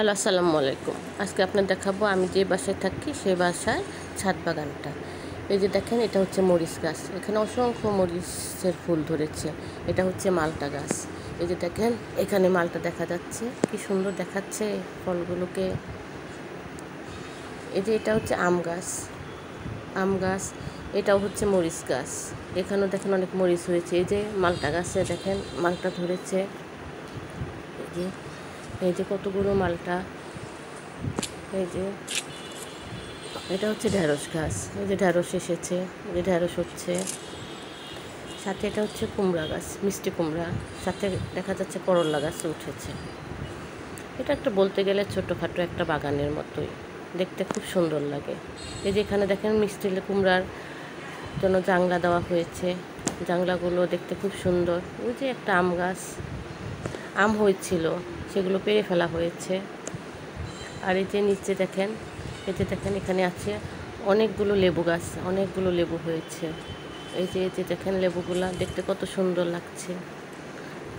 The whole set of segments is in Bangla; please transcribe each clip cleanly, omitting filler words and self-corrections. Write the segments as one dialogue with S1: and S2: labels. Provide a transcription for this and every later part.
S1: হ্যালো, আসসালামু আলাইকুম। আজকে আপনার দেখাবো আমি যে বাসায় থাকি সেই বাসায় ছাদ বাগানটা। এই যে দেখেন, এটা হচ্ছে মরিচ গাছ। এখানে অসংখ্য মরিচের ফুল ধরেছে। এটা হচ্ছে মালটা গাছ। এই যে দেখেন, এখানে মালটা দেখা যাচ্ছে, কি সুন্দর দেখাচ্ছে ফলগুলোকে। এই যে এটা হচ্ছে আম গাছ। এটাও হচ্ছে মরিচ গাছ। এখানেও দেখেন অনেক মরিচ হয়েছে। এই যে মালটা গাছে দেখেন মালটা ধরেছে। এই যে কতগুলো মালটা। এই যে এটা হচ্ছে ঢেঁড়স গাছ। এই যে ঢেঁড়স এসেছে, এই যে ঢেঁড়স হচ্ছে। সাথে এটা হচ্ছে কুমড়া গাছ, মিষ্টি কুমড়া। সাথে দেখা যাচ্ছে করলা গাছ উঠেছে। এটা একটা বলতে গেলে ছোটোখাটো একটা বাগানের মতোই, দেখতে খুব সুন্দর লাগে। এই যে এখানে দেখেন মিষ্টি কুমড়ার জন্য জাংলা দেওয়া হয়েছে। জাংলাগুলো দেখতে খুব সুন্দর। ওই যে একটা আম গাছ, আম হয়েছিল, সেগুলো পেড়ে ফেলা হয়েছে। আর এই যে নিচে দেখেন, এখানে আছে অনেকগুলো লেবু গাছ, অনেকগুলো লেবু হয়েছে। এই যে দেখেন লেবুগুলা দেখতে কত সুন্দর লাগছে।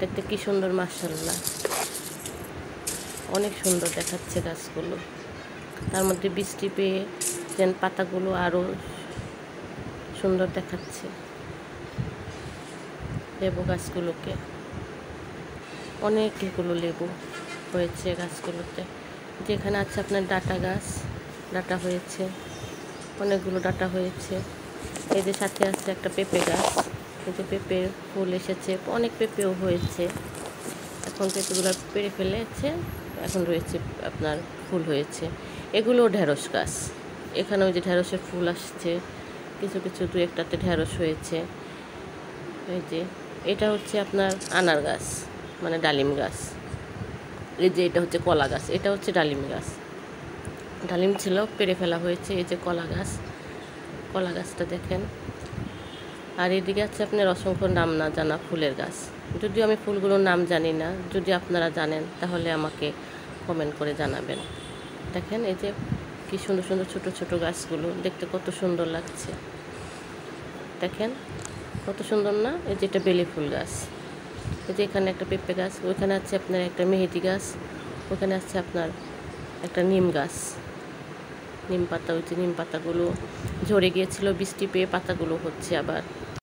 S1: দেখতে কি সুন্দর, মাশাআল্লাহ, অনেক সুন্দর দেখাচ্ছে গাছগুলো। তার মধ্যে বৃষ্টি পেয়ে যেন পাতাগুলো আরও সুন্দর দেখাচ্ছে লেবু গাছগুলোকে। অনেকগুলো লেবু হয়েছে গাছগুলোতে। যেখানে আছে আপনার ডাঁটা গাছ, ডাঁটা হয়েছে, অনেকগুলো ডাঁটা হয়েছে। এই যে সাথে আছে একটা পেঁপে গাছ। এই যে পেঁপে ফুল এসেছে, অনেক পেঁপেও হয়েছে। এখন পেঁপেগুলো পেড়ে ফেলেছে, এখন রয়েছে আপনার ফুল হয়েছে। এগুলো ঢেঁড়স গাছ। এখানে ওই যে ঢেঁড়সের ফুল আসছে, কিছু কিছু দু একটাতে ঢেঁড়স হয়েছে। এই যে এটা হচ্ছে আপনার আনার গাছ, মানে ডালিম গাছ। এই যে এটা হচ্ছে কলা গাছ, এটা হচ্ছে ডালিম গাছ। ডালিম ছিল, পেড়ে ফেলা হয়েছে। এই যে কলা গাছটা দেখেন। আর এদিকে আছে আপনার অসংখ্য নাম না জানা ফুলের গাছ। যদিও আমি ফুলগুলোর নাম জানি না, যদি আপনারা জানেন তাহলে আমাকে কমেন্ট করে জানাবেন। দেখেন এই যে কি সুন্দর সুন্দর ছোট ছোট গাছগুলো, দেখতে কত সুন্দর লাগছে। দেখেন কত সুন্দর না? এই যে এটা বেলি ফুল গাছ। এই যে এখানে একটা পেঁপে গাছ, ওইখানে আছে আপনার একটা মেহেদি গাছ, ওখানে আছে আপনার একটা নিম গাছ, নিম পাতা। ওই যে নিম পাতাগুলো ঝরে গিয়েছিল বৃষ্টি পেয়ে, পাতাগুলো হচ্ছে আবার।